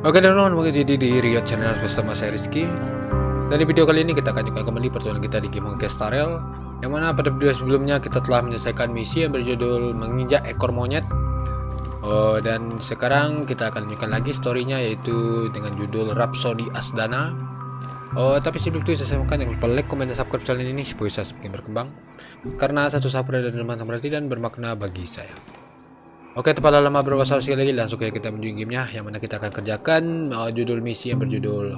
Oke teman-teman, balik lagi di Rio Channel bersama saya Rizky. Dan di video kali ini kita akan kembali pertemuan kita di game Honkai, yang mana pada video sebelumnya kita telah menyelesaikan misi yang berjudul menginjak ekor monyet. Dan sekarang kita akan lanjutkan lagi storynya, yaitu dengan judul Rapsodi Asdana. Tapi sebelum itu saya sampaikan yang like, komen, dan subscribe channel ini supaya saya semakin berkembang, karena satu subscribe dan teman berarti dan bermakna bagi saya. Oke, tanpa lama berbahasa sekali lagi, langsung saja kita menuju gamenya, yang mana kita akan kerjakan judul misi yang berjudul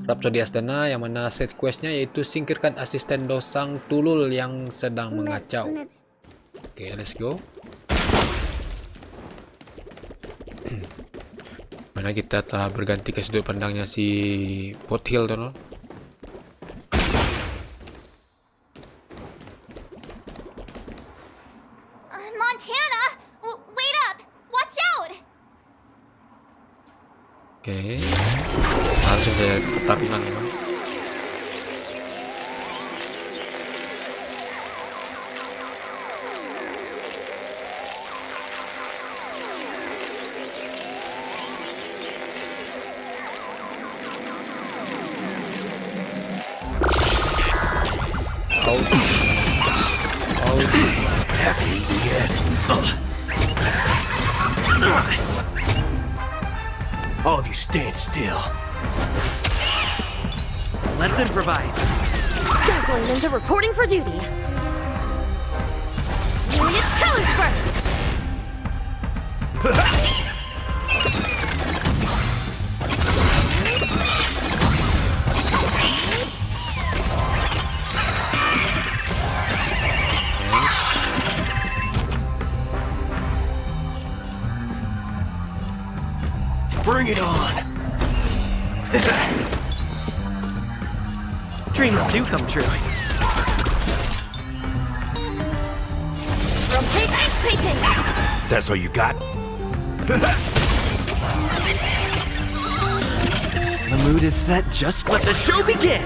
Rapsodi Asdana, yang mana set questnya yaitu singkirkan asisten dosang tulul yang sedang mengacau. Oke, let's go. Mana kita telah berganti ke sudut pandangnya si Pothil tuh. Oke, langsung saya pertarungan ya. All of you stand still. Let's improvise. Dazzling Ninja reporting for duty. Unit colors first. Bring it on! Dreams do come true. Rotate and painting. That's all you got? The mood is set. Just let the show begin.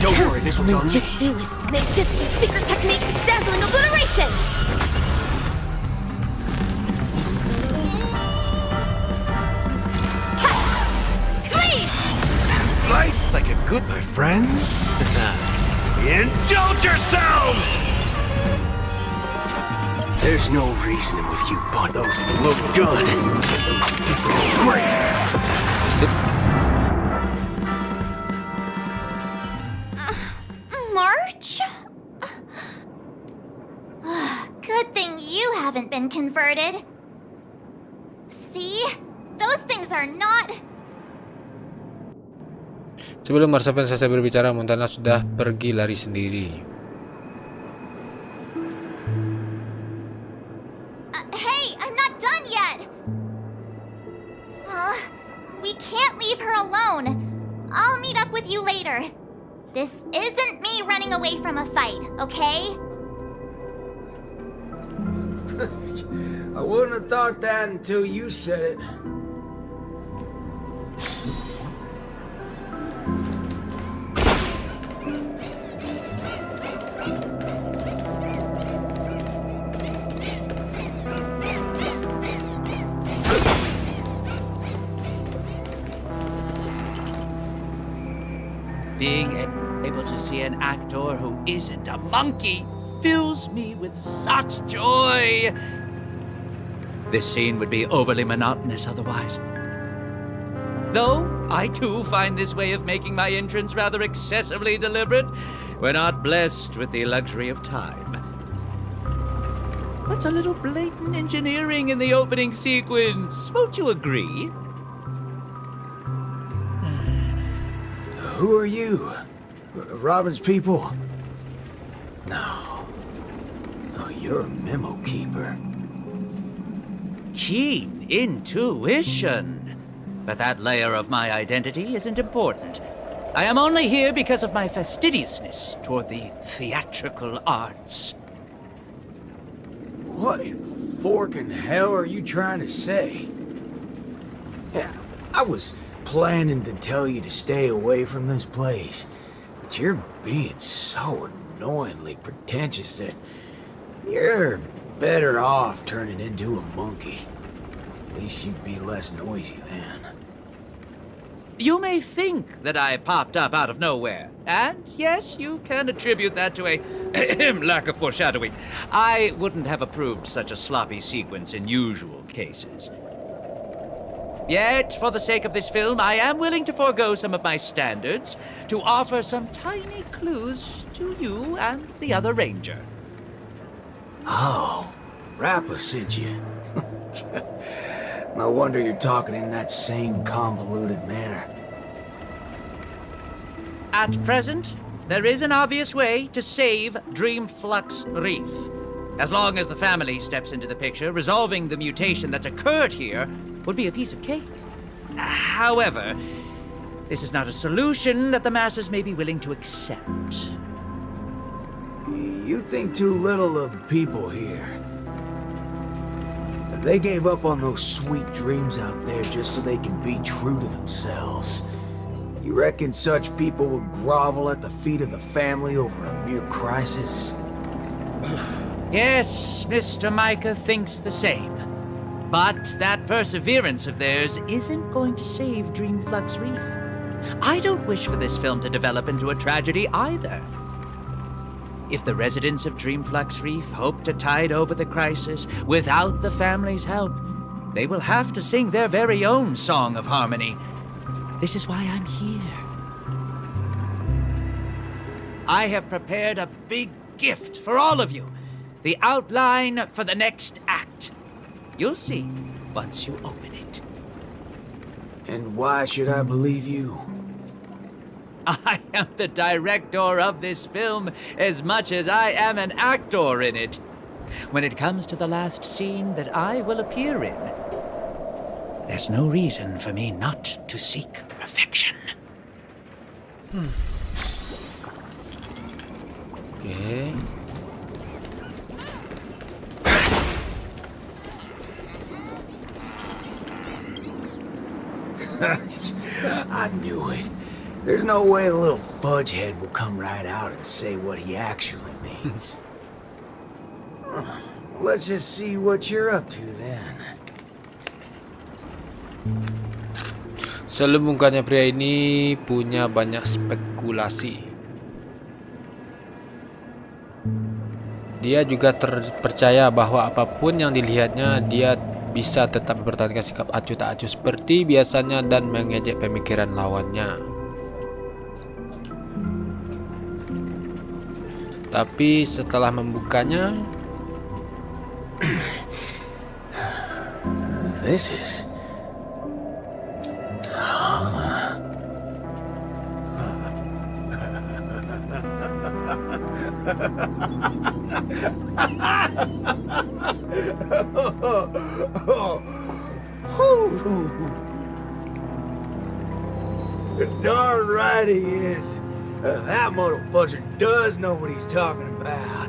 Don't worry, this one's on me. Ninjutsu is ninjutsu. Secret technique, dazzling obliteration. Nice, like a good, my friends. Indulge yourselves! There's no reasoning with you, bud. Those with the loaded gun, and those who dig their own grave. March? Good thing you haven't been converted. See? Those things are not... Sebelum Marsapen selesai berbicara, Montana sudah pergi lari sendiri. Hey, I'm not done yet! We can't leave her alone. I'll meet up with you later. This isn't me running away from a fight, okay? I wouldn't have thought that until you said it. Being able to see an actor who isn't a monkey fills me with such joy. This scene would be overly monotonous otherwise. Though I too find this way of making my entrance rather excessively deliberate. We're not blessed with the luxury of time. What's a little blatant engineering in the opening sequence? Won't you agree? Who are you? Robin's people? No. Oh, you're a memo keeper. Keen intuition. But that layer of my identity isn't important. I am only here because of my fastidiousness toward the theatrical arts. What in forking hell are you trying to say? Yeah, I was planning to tell you to stay away from this place, but you're being so annoyingly pretentious that you're better off turning into a monkey. At least you'd be less noisy then. You may think that I popped up out of nowhere, and yes, you can attribute that to a lack of foreshadowing. I wouldn't have approved such a sloppy sequence in usual cases. Yet, for the sake of this film, I am willing to forego some of my standards to offer some tiny clues to you and the other ranger. Oh, Rappa sent you. No wonder you're talking in that same convoluted manner. At present, there is an obvious way to save Dreamflux Reef. As long as the family steps into the picture, resolving the mutation that's occurred here would be a piece of cake. However, this is not a solution that the masses may be willing to accept. You think too little of the people here. They gave up on those sweet dreams out there just so they can be true to themselves. You reckon such people would grovel at the feet of the family over a mere crisis? Yes, Mr. Micah thinks the same. But that perseverance of theirs isn't going to save Dreamflux Reef. I don't wish for this film to develop into a tragedy either. If the residents of Dreamflux Reef hope to tide over the crisis without the family's help, they will have to sing their very own song of harmony. This is why I'm here. I have prepared a big gift for all of you. The outline for the next act. You'll see once you open it. And why should I believe you? I am the director of this film as much as I am an actor in it. When it comes to the last scene that I will appear in, there's no reason for me not to seek perfection. Oke. I knew it. There's no way a little fudge head will come right out and say what he actually means. Let's just see what you're up to then. Selalu mukanya pria ini punya banyak spekulasi. Dia juga terpercaya bahwa apapun yang dilihatnya, dia bisa tetap mempertahankan sikap acuh tak acuh seperti biasanya dan mengejek pemikiran lawannya. Tapi setelah membukanya, This is... Darn right he is. That motherfucker does know what he's talking about.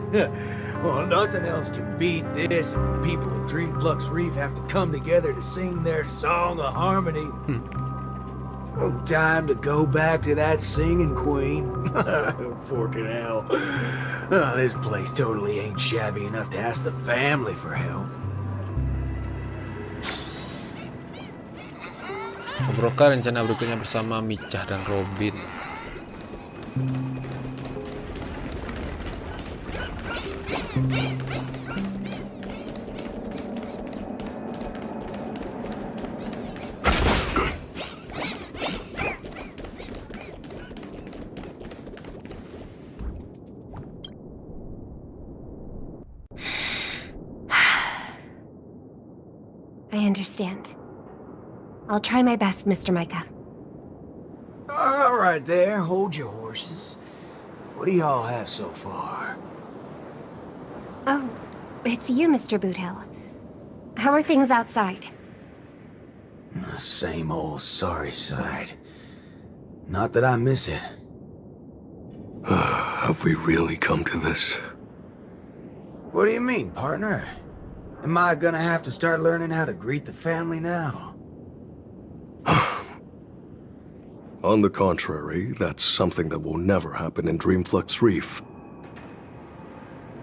Well, nothing else can beat this if the people of Dreamflux Reef have to come together to sing their song of harmony. No time to go back to that singing queen. Forking hell. Oh, this place totally ain't shabby enough to ask the family for help. Obrolkan rencana berikutnya bersama Micah dan Robin. I understand. I'll try my best, Mr. Micah. All right there, hold your horses. What do y'all have so far? Oh, it's you, Mr. Boothill. How are things outside? Same old sorry side. Not that I miss it. Have we really come to this? What do you mean, partner? Am I gonna have to start learning how to greet the family now? On the contrary, that's something that will never happen in Dreamflux Reef.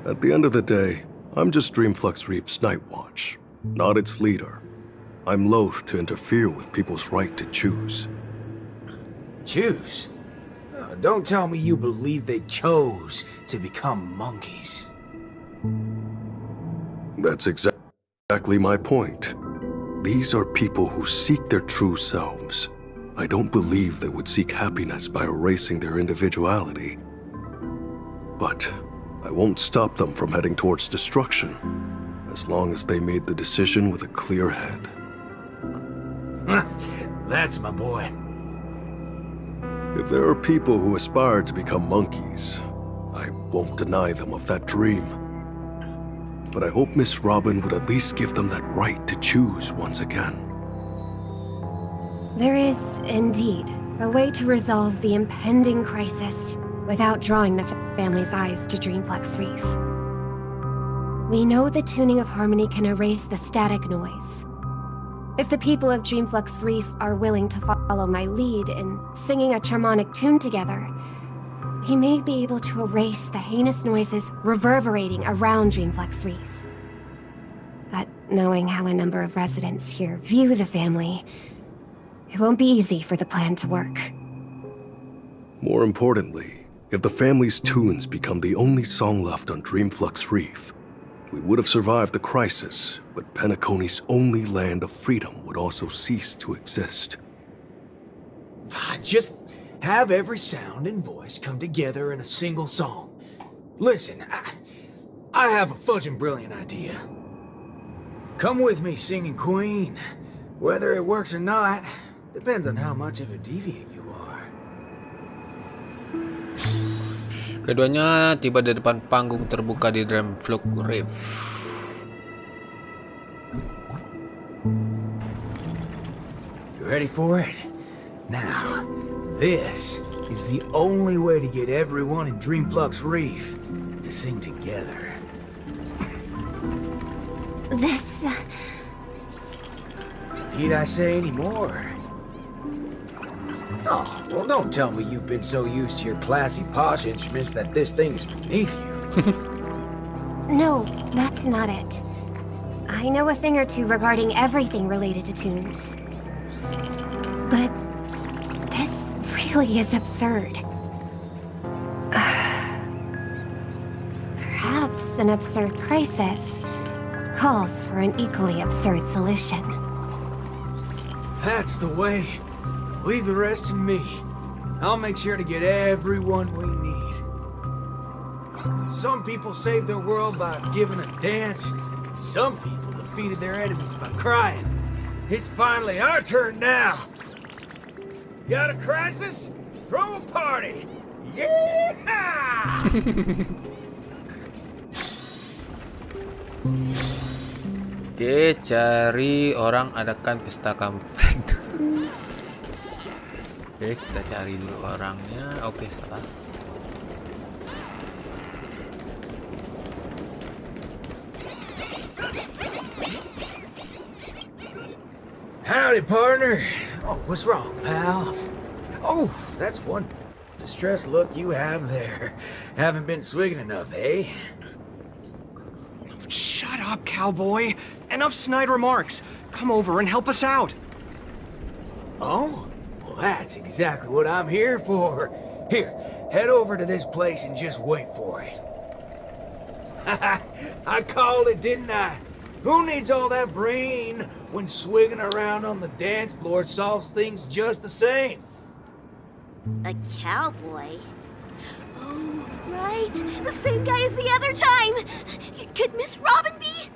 At the end of the day, I'm just Dreamflux Reef's Night Watch, not its leader. I'm loath to interfere with people's right to choose. Choose? Don't tell me you believe they chose to become monkeys. That's exactly my point. These are people who seek their true selves. I don't believe they would seek happiness by erasing their individuality. But I won't stop them from heading towards destruction, as long as they made the decision with a clear head. That's my boy. If there are people who aspire to become monkeys, I won't deny them of that dream. But I hope Miss Robin would at least give them that right to choose once again. There is, indeed, a way to resolve the impending crisis without drawing the family's eyes to Dreamflux Reef. We know the tuning of harmony can erase the static noise. If the people of Dreamflux Reef are willing to follow my lead in singing a harmonic tune together, we may be able to erase the heinous noises reverberating around Dreamflux Reef. But knowing how a number of residents here view the family, it won't be easy for the plan to work. More importantly, if the family's tunes become the only song left on Dreamflux Reef, we would have survived the crisis, but Penacony's only land of freedom would also cease to exist. Just have every sound and voice come together in a single song. Listen, I have a fudging brilliant idea. Come with me, singing queen. Whether it works or not, depends on how much of a deviant you are. Keduanya tiba di depan panggung terbuka di Dreamflux Reef. You ready for it? Now, this is the only way to get everyone in Dreamflux Reef to sing together. This... Need I say any more? Oh, well, don't tell me you've been so used to your classy posh instruments that this thing's beneath you. No, that's not it. I know a thing or two regarding everything related to tunes. But this really is absurd. Perhaps an absurd crisis calls for an equally absurd solution. That's the way. Leave the rest to me. I'll make sure to get everyone we need. Some people saved their world by giving a dance. Some people defeated their enemies by crying. It's finally our turn now. Got a crisis? Throw a party! Yeah! Oke, cari orang adakan pesta kampret. Oke, kita cari dulu orangnya. Oke, salah. Howdy, partner. Oh, what's wrong, pals? Oh, that's one distressed look you have there. Haven't been swigging enough, eh? Shut up, cowboy. Enough snide remarks. Come over and help us out. Oh? Well, that's exactly what I'm here for. Here, head over to this place and just wait for it. I called it, didn't I? Who needs all that brain when swigging around on the dance floor solves things just the same? A cowboy? Oh, right. The same guy as the other time. Could Miss Robin be?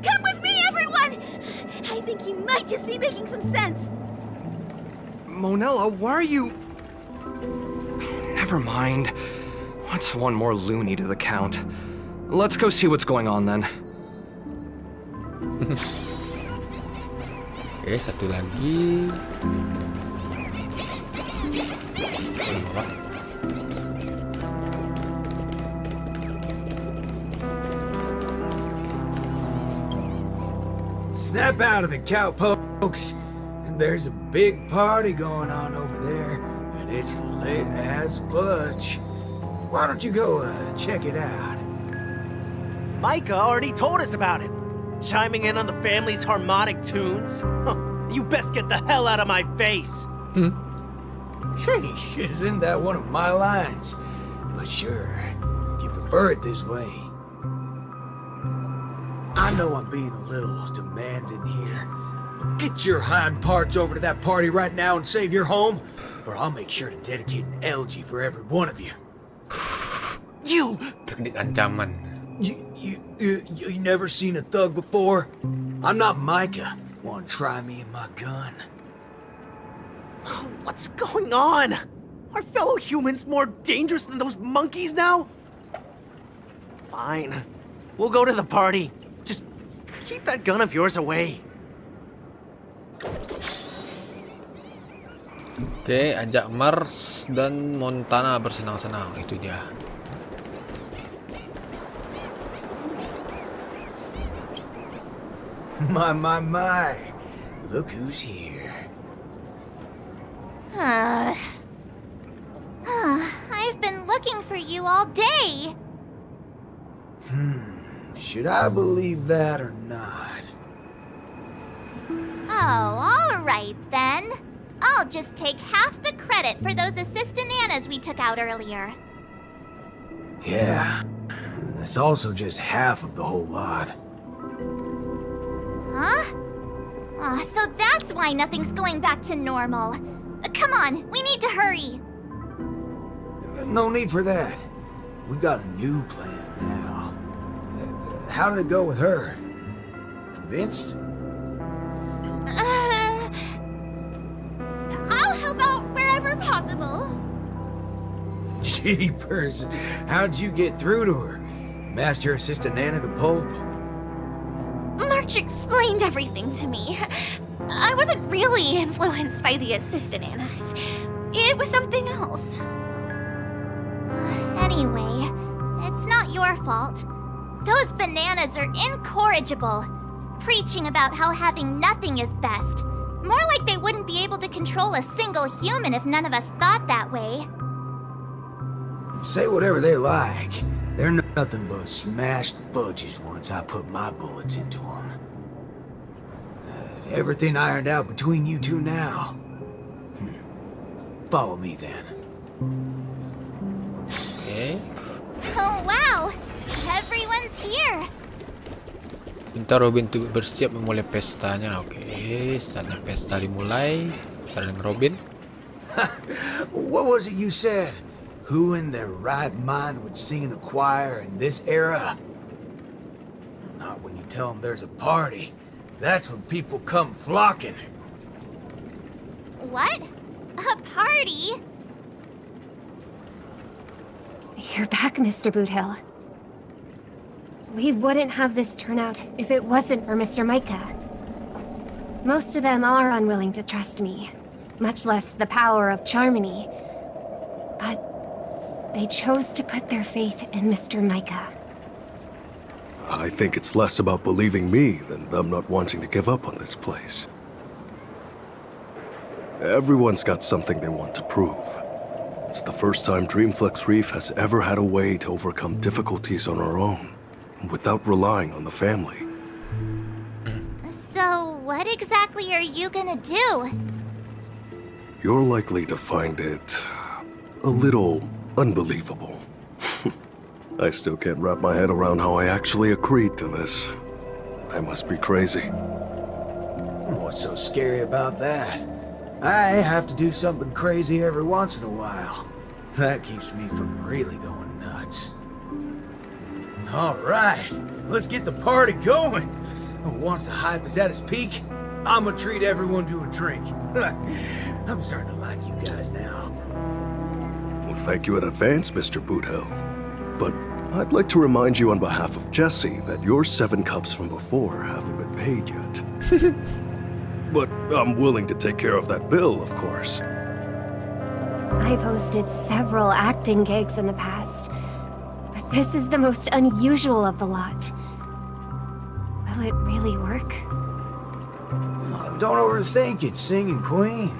Come with me, everyone! I think he might just be making some sense. Monella, why are you... Never mind. What's one more loony to the count? Let's go see what's going on then. Oke, satu lagi. Snap out of it, cowpokes. There's a big party going on over there, and it's lit as fudge. Why don't you go check it out? Micah already told us about it. Chiming in on the family's harmonic tunes? Huh, you best get the hell out of my face. Sheesh, isn't that one of my lines? But sure, if you prefer it this way. I know I'm being a little demanding here, but get your hind parts over to that party right now and save your home, or I'll make sure to dedicate an elegy for every one of you. You! Teknik ancaman. You never seen a thug before? I'm not Micah. Wanna try me and my gun? Oh, what's going on? Are fellow humans more dangerous than those monkeys now? Fine. We'll go to the party. Just keep that gun of yours away. Oke, ajak Mars dan Montana bersenang-senang, itu dia. My. Look who's here. I've been looking for you all day. Should I believe that or not? Oh, all right then. I'll just take half the credit for those assistant nanas we took out earlier. Yeah. That's also just half of the whole lot. Huh? So that's why nothing's going back to normal. Come on, we need to hurry. No need for that. We got a new plan now. How did it go with her? Convinced? I'll help out wherever possible. Jeepers. How'd you get through to her? Master Assistant Nana to Pope? March explained everything to me. I wasn't really influenced by the assistant Annas. It was something else. Anyway, it's not your fault. Those bananas are incorrigible, preaching about how having nothing is best. More like they wouldn't be able to control a single human if none of us thought that way. Say whatever they like. They're nothing but smashed fudges once I put my bullets into them. Everything ironed out between you two now. Follow me then. Oke. Oh wow, everyone's here. Minta Robin untuk bersiap memulai pestanya. Oke, saatnya pesta dimulai. Kita dengan Robin. What was it you said? Who in their right mind would sing in a choir in this era? Not when you tell them there's a party. That's when people come flocking. What? A party? You're back, Mr. Boothill. We wouldn't have this turnout if it wasn't for Mr. Micah. Most of them are unwilling to trust me, much less the power of Charmony. But they chose to put their faith in Mr. Micah. I think it's less about believing me than them not wanting to give up on this place. Everyone's got something they want to prove. It's the first time Dreamflex Reef has ever had a way to overcome difficulties on our own, without relying on the family. So, what exactly are you gonna do? You're likely to find it a little unbelievable. I still can't wrap my head around how I actually agreed to this. I must be crazy. What's so scary about that? I have to do something crazy every once in a while. That keeps me from really going nuts. All right, let's get the party going. Once the hype is at its peak, I'm gonna treat everyone to a drink. I'm starting to like you guys now. Well, thank you in advance, Mr. Boothill. But I'd like to remind you on behalf of Jesse that your 7 cups from before haven't been paid yet. But I'm willing to take care of that bill, of course. I've hosted several acting gigs in the past, but this is the most unusual of the lot. Will it really work? Don't overthink it, Singing Queen.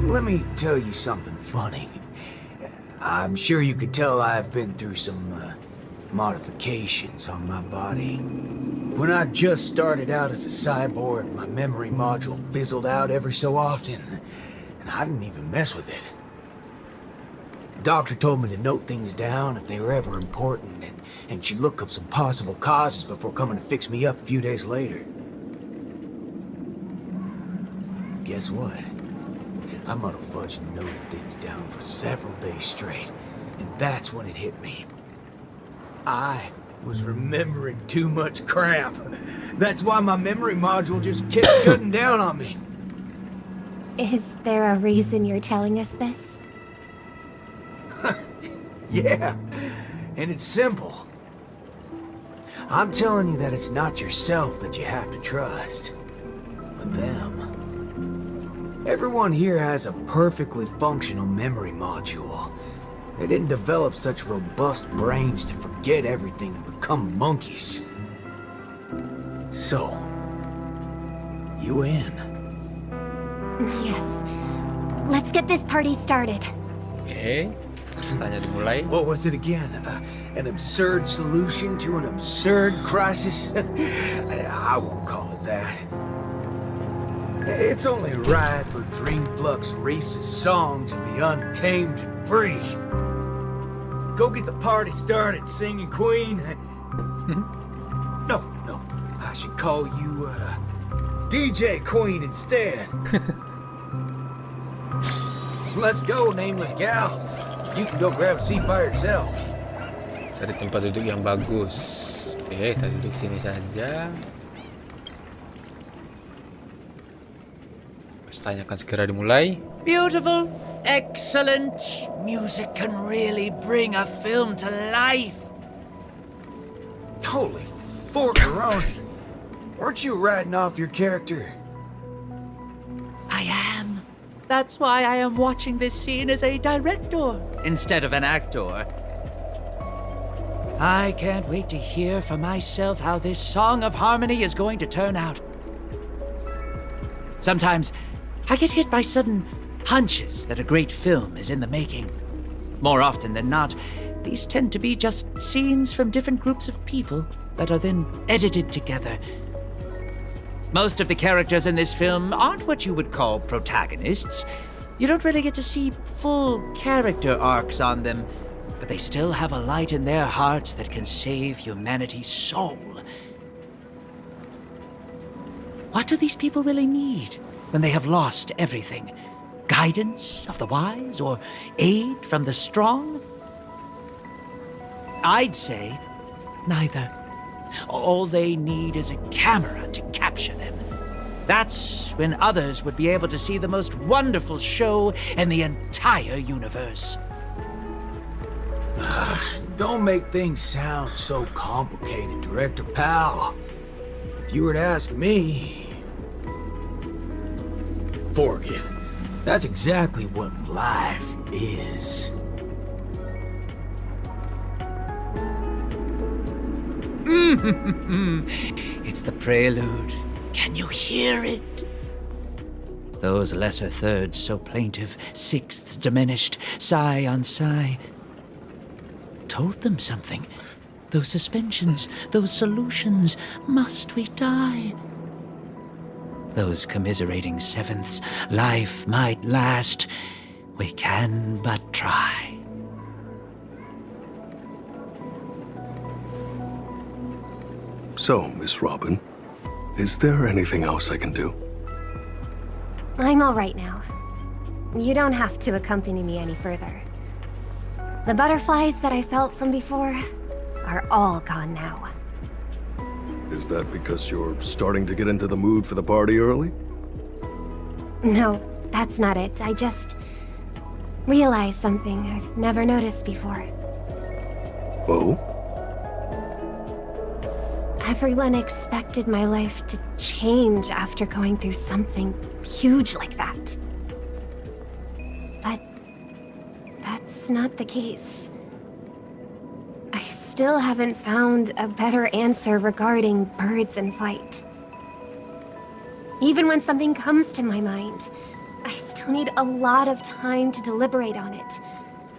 Let me tell you something funny. I'm sure you could tell I've been through some modifications on my body. When I just started out as a cyborg, my memory module fizzled out every so often, and I didn't even mess with it. Doctor told me to note things down if they were ever important, and she'd look up some possible causes before coming to fix me up a few days later. Guess what? I motherfucking noted things down for several days straight, and that's when it hit me. I was remembering too much crap. That's why my memory module just kept shutting down on me. Is there a reason you're telling us this? Yeah, and it's simple. I'm telling you that it's not yourself that you have to trust, but them. Everyone here has a perfectly functional memory module. They didn't develop such robust brains to forget everything and become monkeys. So, you in? Yes. Let's get this party started. Oke, tanya dimulai. What was it again? An absurd solution to an absurd crisis? I won't call it that. It's only right for Dreamflux Reef's song to be untamed and free. Go get the party started, singing queen. No, I should call you, DJ Queen instead. Let's go, nameless gal. You can go grab a seat by yourself. Cari tempat duduk yang bagus. Oke, kita duduk sini saja. Pestanya akan segera dimulai. Beautiful, excellent. Music can really bring a film to life. Holy forkaroni. Weren't you riding off your character? I am. That's why I am watching this scene as a director instead of an actor. I can't wait to hear for myself how this song of harmony is going to turn out. Sometimes I get hit by sudden hunches that a great film is in the making. More often than not, these tend to be just scenes from different groups of people that are then edited together. Most of the characters in this film aren't what you would call protagonists. You don't really get to see full character arcs on them, but they still have a light in their hearts that can save humanity's soul. What do these people really need when they have lost everything? Guidance of the wise or aid from the strong? I'd say neither. All they need is a camera to capture them. That's when others would be able to see the most wonderful show in the entire universe. Don't make things sound so complicated, Director Pal. If you were to ask me... Fork it. That's exactly what life is. It's the prelude. Can you hear it? Those lesser thirds so plaintive, sixths diminished, sigh on sigh. Told them something. Those suspensions, those solutions, must we die? Those commiserating sevenths, life might last. We can but try. So, Miss Robin, is there anything else I can do? I'm all right now. You don't have to accompany me any further. The butterflies that I felt from before are all gone now. Is that because you're starting to get into the mood for the party early? No, that's not it. I just realized something I've never noticed before. Oh? Everyone expected my life to change after going through something huge like that. But that's not the case. I still haven't found a better answer regarding birds in flight. Even when something comes to my mind, I still need a lot of time to deliberate on it.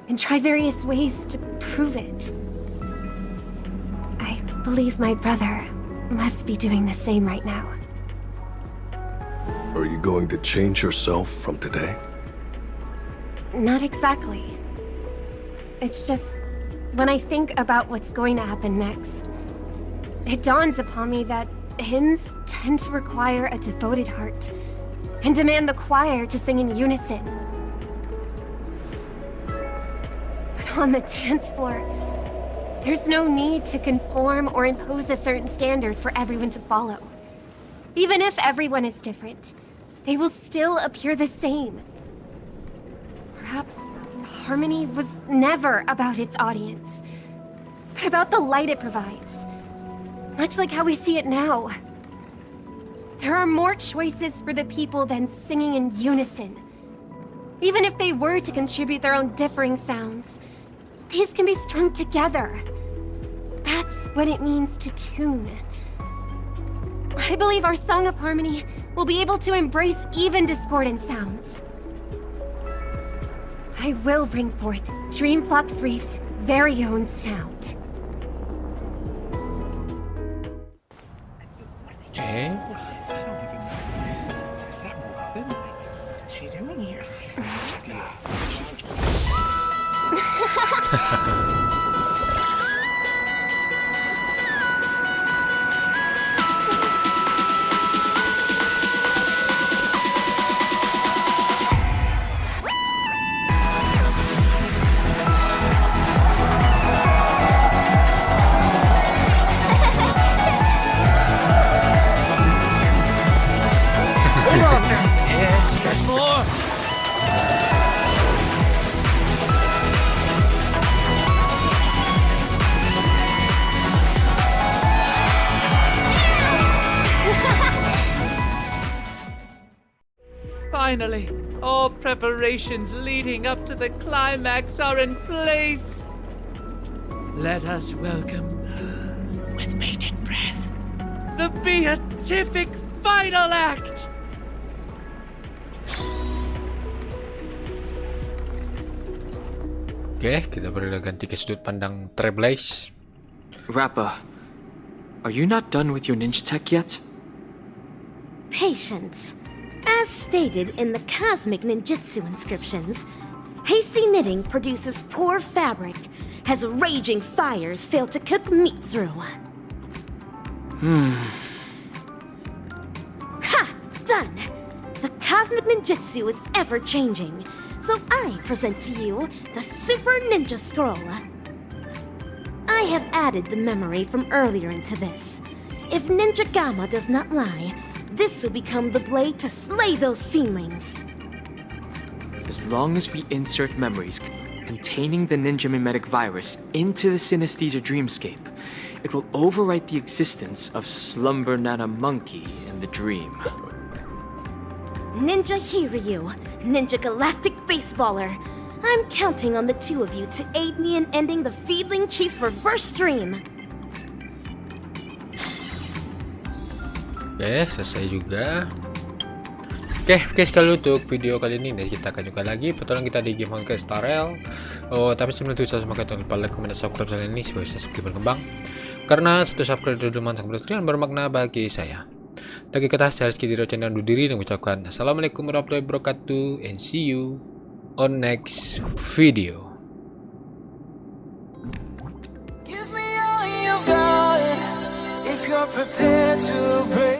and try various ways to prove it. I believe my brother must be doing the same right now. Are you going to change yourself from today? Not exactly. It's just, when I think about what's going to happen next, it dawns upon me that hymns tend to require a devoted heart and demand the choir to sing in unison. But on the dance floor, there's no need to conform or impose a certain standard for everyone to follow. Even if everyone is different, they will still appear the same. Perhaps harmony was never about its audience, but about the light it provides. Much like how we see it now. There are more choices for the people than singing in unison. Even if they were to contribute their own differing sounds, these can be strung together. That's what it means to tune. I believe our Song of Harmony will be able to embrace even discordant sounds. I will bring forth Dreamflux Reef's very own sound. Okay. Is that Robin? What's she doing here? Yes, there's more. Finally, all preparations leading up to the climax are in place. Let us welcome, with bated breath, the beatific final act. Oke, kita bergerak ganti ke sudut pandang Treblaze. Rappa, are you not done with your ninja tech yet? Patience. As stated in the cosmic ninjutsu inscriptions, hasty knitting produces poor fabric, as raging fires fail to cook meat through. Ha! Done! The cosmic ninjutsu is ever-changing, so I present to you the Super Ninja Scroll. I have added the memory from earlier into this. If Ninja Gamma does not lie, this will become the blade to slay those fiendlings. As long as we insert memories containing the ninja mimetic virus into the synesthesia dreamscape, it will overwrite the existence of Slumber Nana Monkey in the dream. Ninja Hiryu, Ninja Galactic Baseballer. I'm counting on the two of you to aid me in ending the Feedling Chief's reverse dream. Oke, selesai juga. Oke, sekali untuk video kali ini. Dan kita akan juga lagi petualang kita di game Honkai Star Rail. Tapi sebelum itu saya semakin jangan lupa like, komen, dan subscribe channel ini supaya bisa semakin berkembang. Karena satu subscribe dari teman sangat bermakna bagi saya. Bagi kita, saya Rizky di channel undur diri dan mengucapkan Assalamualaikum warahmatullahi wabarakatuh, and see you on next video. Give me all you've got if you're prepared to break.